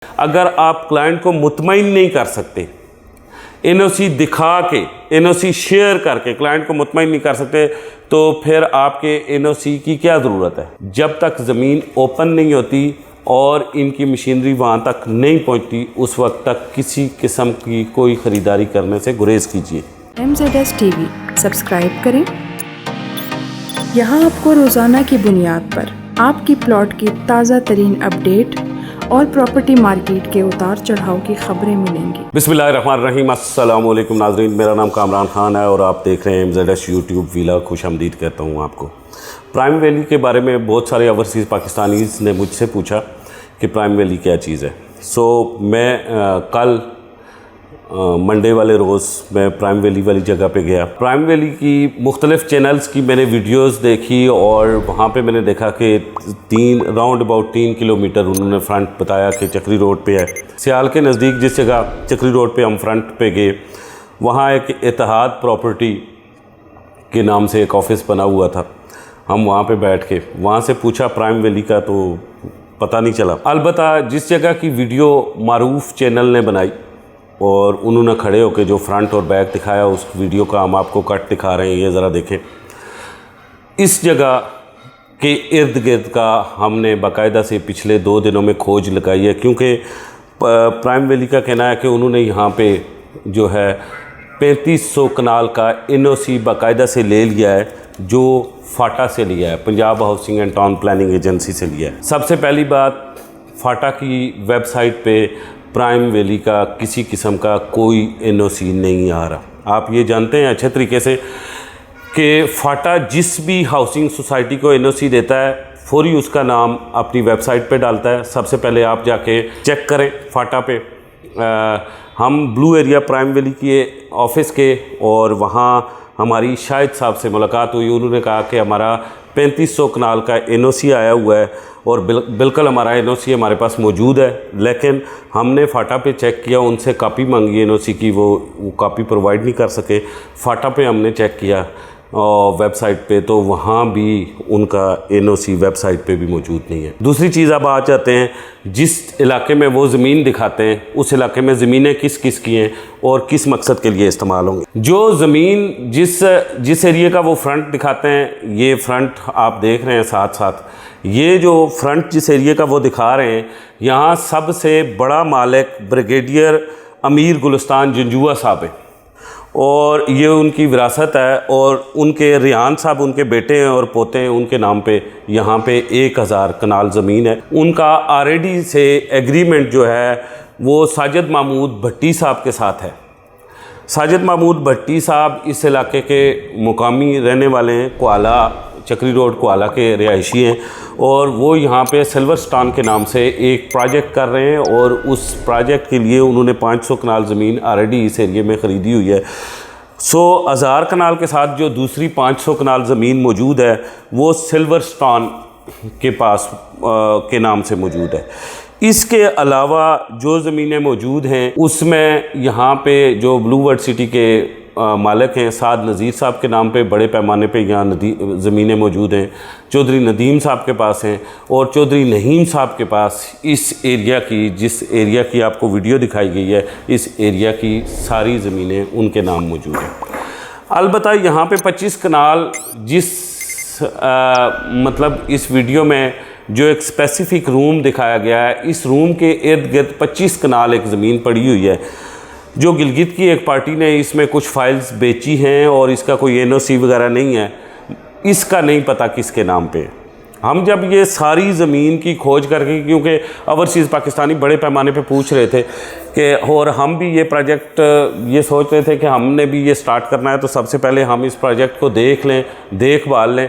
अगर आप क्लाइंट को मुतमईन नहीं कर सकते, एनओसी दिखा के, एनओसी शेयर करके क्लाइंट को मुतमईन नहीं कर सकते, तो फिर आपके एनओसी की क्या ज़रूरत है। जब तक ज़मीन ओपन नहीं होती और इनकी मशीनरी वहाँ तक नहीं पहुँचती, उस वक्त तक किसी किस्म की कोई ख़रीदारी करने से गुरेज कीजिए। MZS TV सब्सक्राइब करें। यहाँ आपको रोज़ाना की बुनियाद पर आपकी प्लॉट की ताज़ा तरीन अपडेट और प्रॉपर्टी मार्केट के उतार चढ़ाव की खबरें मिलेंगी। बिस्मिल्लाहिर्रहमानिर्रहीम। अस्सलाम वालेकुम नाज़रीन, मेरा नाम कामरान खान है और आप देख रहे हैं MZS यूट्यूब वीला। खुशामदीद कहता हूँ आपको। प्राइम वैली के बारे में बहुत सारे ओवरसीज़ पाकिस्तानीज़ ने मुझसे पूछा कि प्राइम वैली क्या चीज़ है। मैं कल मंडे वाले रोज़ मैं प्राइम वैली वाली जगह पे गया। प्राइम वैली की मुख्तलिफ़ चैनल्स की मैंने वीडियोस देखी और वहाँ पे मैंने देखा कि राउंड अबाउट 3 किलोमीटर उन्होंने फ्रंट बताया कि चक्री रोड पे है। सियाल के नज़दीक जिस जगह चक्री रोड पे हम फ्रंट पे गए, वहाँ एक इत्तेहाद प्रॉपर्टी के नाम से एक ऑफ़िस बना हुआ था। हम वहाँ पे बैठ के वहाँ से पूछा प्राइम वैली का, तो पता नहीं चला। अलबत्ता जिस जगह की वीडियो मारूफ चैनल ने बनाई और उन्होंने खड़े होकर जो फ्रंट और बैक दिखाया, उस वीडियो का हम आपको कट दिखा रहे हैं, ये ज़रा देखें। इस जगह के इर्द गिर्द का हमने बाकायदा से पिछले 2 दिनों में खोज लगाई है, क्योंकि प्राइम वैली का कहना है कि उन्होंने यहाँ पे जो है 3500 कनाल का एनओसी बाकायदा से ले लिया है, जो फाटा से लिया है, Punjab housing and town planning agency से लिया है। सबसे पहली बात, फाटा की वेबसाइट पे प्राइम वैली का किसी किस्म का कोई एनओसी नहीं आ रहा। आप ये जानते हैं अच्छे तरीके से कि फाटा जिस भी हाउसिंग सोसाइटी को एनओसी देता है, फौरी उसका नाम अपनी वेबसाइट पे डालता है। सबसे पहले आप जाके चेक करें फाटा पे। हम ब्लू एरिया प्राइम वैली के ऑफिस के और वहाँ हमारी शाहिद साहब से मुलाकात हुई। उन्होंने कहा कि हमारा 3500 कनाल का एनओसी आया हुआ है और बिल्कुल हमारा एनओसी हमारे पास मौजूद है, लेकिन हमने फाटा पे चेक किया, उनसे कापी मांगी एनओसी की, वो कापी प्रोवाइड नहीं कर सके। फाटा पे हमने चेक किया वेबसाइट पे, तो वहाँ भी उनका एनओसी वेबसाइट पे भी मौजूद नहीं है। दूसरी चीज़, अब आ जाते हैं जिस इलाके में वो ज़मीन दिखाते हैं, उस इलाके में ज़मीनें किस किस की हैं और किस मकसद के लिए इस्तेमाल होंगी। जो ज़मीन जिस एरिया का वो फ्रंट दिखाते हैं, ये फ्रंट आप देख रहे हैं साथ साथ, ये जो फ्रंट जिस एरिया का वो दिखा रहे हैं, यहाँ सबसे बड़ा मालिक ब्रिगेडियर अमीर गुलिस्तान जंजुआ साहब है और ये उनकी विरासत है और उनके रियान साहब उनके बेटे हैं और पोते हैं, उनके नाम पे यहाँ पे 1000 कनाल ज़मीन है। उनका ऑलरेडी से एग्रीमेंट जो है वो साजिद महमूद भट्टी साहब के साथ है। साजिद महमूद भट्टी साहब इस इलाके के मुकामी रहने वाले हैं, कोआला चक्री रोड कोआला के रिहायशी हैं और वो यहाँ पे सिल्वर स्टोन के नाम से एक प्रोजेक्ट कर रहे हैं और उस प्रोजेक्ट के लिए उन्होंने 500 कनाल ज़मीन ऑलरेडी इस एरिया में ख़रीदी हुई है। 1000 कनाल के साथ जो दूसरी 500 कनाल ज़मीन मौजूद है, वो सिल्वर स्टोन के पास के नाम से मौजूद है। इसके अलावा जो ज़मीनें मौजूद हैं, उसमें यहाँ पे जो ब्लू वर्ल्ड सिटी के मालिक हैं साद नज़ीर साहब के नाम पे बड़े पैमाने पे यहाँ ज़मीनें मौजूद हैं। चौधरी नदीम साहब के पास हैं और चौधरी नहीम साहब के पास इस एरिया की, जिस एरिया की आपको वीडियो दिखाई गई है, इस एरिया की सारी ज़मीनें उनके नाम मौजूद हैं। अलबत्ता यहाँ पे 25 कनाल मतलब इस वीडियो में जो एक स्पेसिफ़िक रूम दिखाया गया है, इस रूम के इर्द गिर्द 25 कनाल एक ज़मीन पड़ी हुई है, जो गिलगित की एक पार्टी ने इसमें कुछ फाइल्स बेची हैं और इसका कोई एनओसी वगैरह नहीं है। इसका नहीं पता किसके नाम पे। हम जब ये सारी ज़मीन की खोज करके, क्योंकि ओवरसीज़ पाकिस्तानी बड़े पैमाने पे पूछ रहे थे कि, और हम भी ये प्रोजेक्ट ये सोच रहे थे कि हमने भी ये स्टार्ट करना है, तो सबसे पहले हम इस प्रोजेक्ट को देख लें, देखभाल लें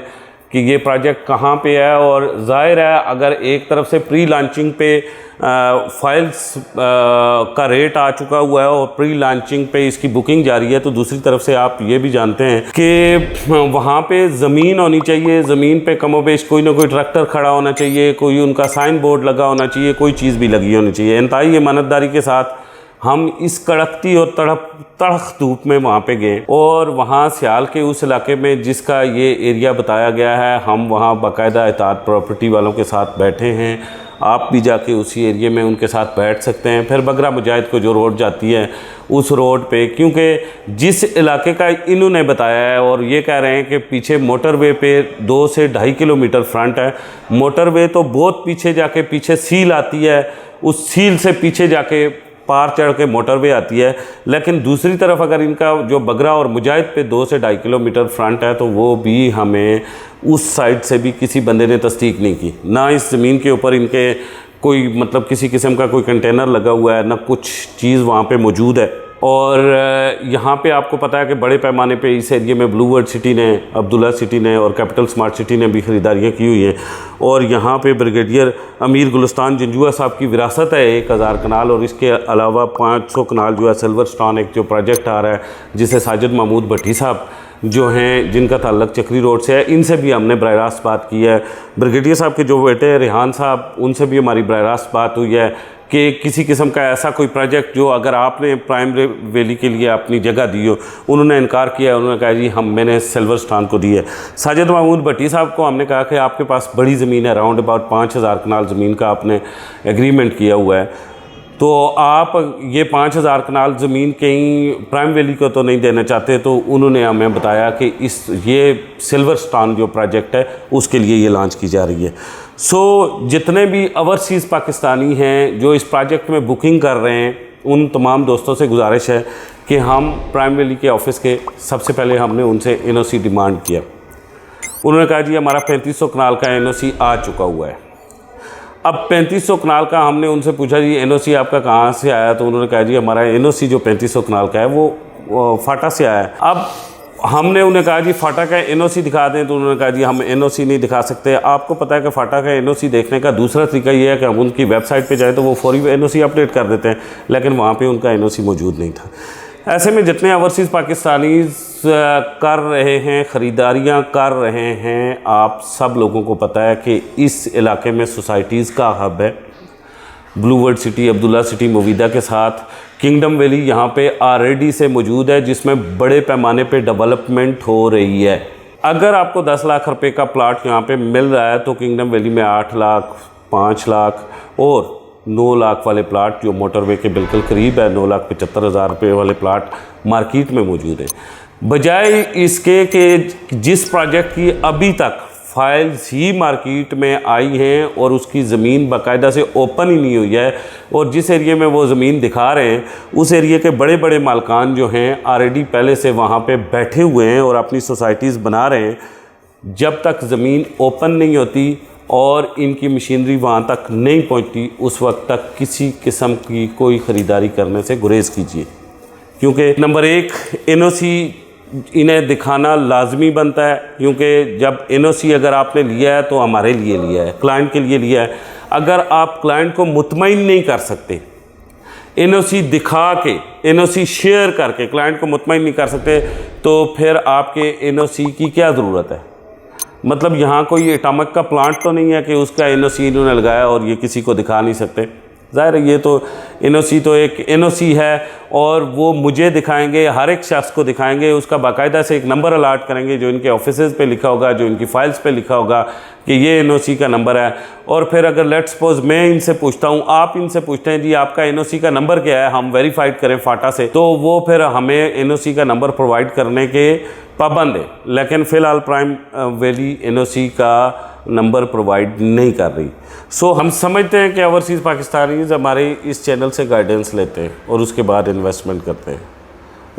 कि ये प्रोजेक्ट कहाँ पे है। और ज़ाहिर है, अगर एक तरफ से प्री लॉन्चिंग पे फाइल्स का रेट आ चुका हुआ है और प्री लॉन्चिंग पे इसकी बुकिंग जारी है, तो दूसरी तरफ से आप ये भी जानते हैं कि वहाँ पे ज़मीन होनी चाहिए। ज़मीन पे कमोबेश कोई ना कोई ट्रैक्टर खड़ा होना चाहिए, कोई उनका साइन बोर्ड लगा होना चाहिए, कोई चीज़ भी लगी होनी चाहिए। इंतहाई ईमानदारी के साथ हम इस कड़कती और तड़ख धूप में वहाँ पे गए और वहाँ सियाल के उस इलाके में जिसका ये एरिया बताया गया है, हम वहाँ बाकायदा इताद प्रॉपर्टी वालों के साथ बैठे हैं आप भी जाके उसी एरिया में उनके साथ बैठ सकते हैं। फिर बगरा मुजाहिद को जो रोड जाती है उस रोड पे, क्योंकि जिस इलाके का इन्होंने बताया है और ये कह रहे हैं कि पीछे मोटरवे पे 2 से 2.5 किलोमीटर फ्रंट है। मोटरवे तो बहुत पीछे जाके पीछे सील आती है, उस सील से पीछे जाके पार चढ़ के मोटरवे आती है। लेकिन दूसरी तरफ अगर इनका जो बगरा और मुजाहिद पे 2 से 2.5 किलोमीटर फ्रंट है तो वो भी हमें उस साइड से भी किसी बंदे ने तस्दीक नहीं की। ना इस ज़मीन के ऊपर इनके कोई मतलब किसी किस्म का कोई कंटेनर लगा हुआ है, ना कुछ चीज़ वहाँ पे मौजूद है। और यहाँ पे आपको पता है कि बड़े पैमाने पे इस एरिया में ब्लू वर्ल्ड सिटी ने, अब्दुल्ला सिटी ने और कैपिटल स्मार्ट सिटी ने भी ख़रीदारियाँ की हुई हैं। और यहाँ पे ब्रिगेडियर अमीर गुलिस्तान जंजुआ साहब की विरासत है 1000 कनाल, और इसके अलावा 500 कनाल जो है सिल्वरस्टोन एक जो प्रोजेक्ट आ रहा है जिसे साजिद महमूद भट्टी साहब जो हैं जिनका ताल्लुक चक्री रोड से है, इनसे भी हमने बराह रास्त बात की है। ब्रिगेडियर साहब के जो बेटे रेहान साहब, उनसे भी हमारी बराह रास्त बात हुई है कि किसी किस्म का ऐसा कोई प्रोजेक्ट जो अगर आपने प्राइम वैली के लिए अपनी जगह दी हो। उन्होंने इनकार किया, उन्होंने कहा जी मैंने सिल्वरस्टोन को दी है। साजिद महमूद भट्टी साहब को हमने कहा कि आपके पास बड़ी ज़मीन है, अराउंड अबाउट 5000 कनाल ज़मीन का आपने एग्रीमेंट किया हुआ है, तो आप ये 5000 कनाल ज़मीन कहीं प्राइम वैली को तो नहीं देना चाहते। तो उन्होंने हमें बताया कि ये सिल्वरस्टोन जो प्रोजेक्ट है उसके लिए ये लॉन्च की जा रही है। जितने भी ओवरसीज़ पाकिस्तानी हैं जो इस प्रोजेक्ट में बुकिंग कर रहे हैं, उन तमाम दोस्तों से गुजारिश है कि हम प्राइम वैली के ऑफिस के सबसे पहले हमने उनसे NOC डिमांड किया। उन्होंने कहा जी हमारा 3500 कनाल का NOC आ चुका हुआ है। अब 3500 कनाल का हमने उनसे पूछा जी NOC आपका कहाँ से आया, तो उन्होंने कहा जी हमारा NOC जो 3500 कनाल का है वो फाटा से आया है। अब हमने उन्हें कहा जी फाटा का NOC दिखा दें, तो उन्होंने कहा जी हम NOC नहीं दिखा सकते। आपको पता है कि फाटा का NOC देखने का दूसरा तरीका ये है कि हम उनकी वेबसाइट पे जाएं तो वो फौरी NOC अपडेट कर देते हैं, लेकिन वहाँ पे उनका NOC मौजूद नहीं था। ऐसे में जितने ओवरसीज़ पाकिस्तानी कर रहे हैं, ख़रीदारियाँ कर रहे हैं, आप सब लोगों को पता है कि इस इलाके में सोसाइटीज़ का हब है। Blue World City, Abdullah City, मुवीदा के साथ किंगडम वैली यहाँ पे ऑलरेडी से मौजूद है, जिसमें बड़े पैमाने पे डेवलपमेंट हो रही है। अगर आपको 10 लाख रुपए का प्लाट यहाँ पे मिल रहा है तो किंगडम वैली में 8 लाख, 5 लाख और 9 लाख वाले प्लाट जो मोटरवे के बिल्कुल करीब है, 9,75,000 रुपये वाले प्लाट मार्केट में मौजूद है। बजाय इसके कि जिस प्रोजेक्ट की अभी तक फाइल्स ही मार्केट में आई हैं और उसकी ज़मीन बाकायदा से ओपन ही नहीं हुई है, और जिस एरिया में वो ज़मीन दिखा रहे हैं उस एरिया के बड़े बड़े मालकान जो हैं ऑलरेडी पहले से वहाँ पे बैठे हुए हैं और अपनी सोसाइटीज़ बना रहे हैं। जब तक ज़मीन ओपन नहीं होती और इनकी मशीनरी वहाँ तक नहीं पहुँचती, उस वक्त तक किसी किस्म की कोई ख़रीदारी करने से गुरेज कीजिए, क्योंकि नंबर 1 NOC इन्हें दिखाना लाजमी बनता है, क्योंकि जब NOC अगर आपने लिया है तो हमारे लिए लिया है, क्लाइंट के लिए लिया है। अगर आप क्लाइंट को मुतमईन नहीं कर सकते, NOC दिखा के, NOC शेयर करके क्लाइंट को मुतमईन नहीं कर सकते, तो फिर आपके NOC की क्या ज़रूरत है। मतलब यहाँ कोई एटॉमिक का प्लांट तो नहीं है कि उसका NOC इन्होंने लगाया और ये किसी को दिखा नहीं सकते। ज़ाहिर है ये तो NOC तो एक NOC है और वो मुझे दिखाएंगे, हर एक शख्स को दिखाएंगे, उसका बाकायदा से एक नंबर अलॉट करेंगे जो इनके ऑफिसेज़ पे लिखा होगा, जो इनकी फाइल्स पे लिखा होगा कि ये NOC का नंबर है। और फिर अगर लेट्स सपोज मैं इनसे पूछता हूँ, आप इनसे पूछते हैं जी आपका NOC का नंबर क्या है, हम वेरीफाइड करें फाटा से, तो वो फिर हमें NOC का नंबर प्रोवाइड करने के पाबंद है। लेकिन फ़िलहाल प्राइम वैली NOC का नंबर प्रोवाइड नहीं कर रही। हम समझते हैं कि ओवरसीज़ पाकिस्तानीज़ हमारे इस चैनल से गाइडेंस लेते हैं और उसके बाद इन्वेस्टमेंट करते हैं,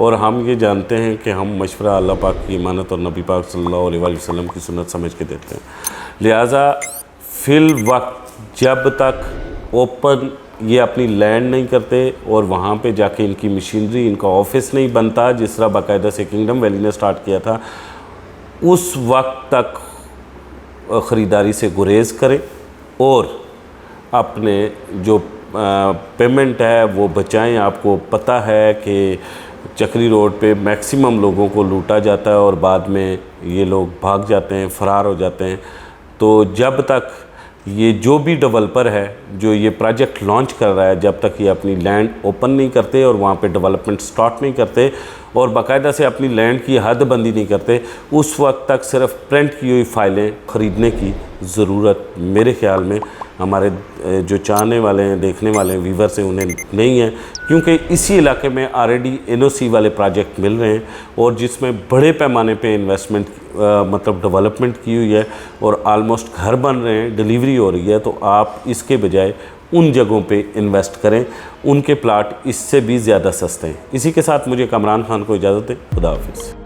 और हम ये जानते हैं कि हम मशवरा अल्लाह पाक की इमानत और नबी पाक सल्लल्लाहु अलैहि वसल्लम की सुन्नत समझ के देते हैं। लिहाजा फिल वक्त जब तक ओपन ये अपनी लैंड नहीं करते और वहाँ पे जाके इनकी मशीनरी, इनका ऑफिस नहीं बनता, जिस तरह बाकायदा से किंगडम वैली ने स्टार्ट किया था, उस वक्त तक ख़रीदारी से गुरेज करें और अपने जो पेमेंट है वो बचाएं। आपको पता है कि चक्री रोड पे मैक्सिमम लोगों को लूटा जाता है और बाद में ये लोग भाग जाते हैं, फ़रार हो जाते हैं। तो जब तक ये जो भी डेवलपर है जो ये प्रोजेक्ट लॉन्च कर रहा है, जब तक ये अपनी लैंड ओपन नहीं करते और वहाँ पे डेवलपमेंट स्टार्ट नहीं करते और बाकायदा से अपनी लैंड की हदबंदी नहीं करते, उस वक्त तक सिर्फ प्रिंट की हुई फ़ाइलें ख़रीदने की ज़रूरत मेरे ख़्याल में हमारे जो चाहने वाले हैं, देखने वाले हैं, व्यूवर्स हैं, उन्हें नहीं है, क्योंकि इसी इलाके में ऑलरेडी NOC वाले प्रोजेक्ट मिल रहे हैं और जिसमें बड़े पैमाने पे इन्वेस्टमेंट मतलब डेवलपमेंट की हुई है और आलमोस्ट घर बन रहे हैं, डिलीवरी हो रही है। तो आप इसके बजाय उन जगहों पे इन्वेस्ट करें, उनके प्लाट इससे भी ज़्यादा सस्ते हैं। इसी के साथ मुझे कामरान खान को इजाज़त दें। खुदा हाफिज़।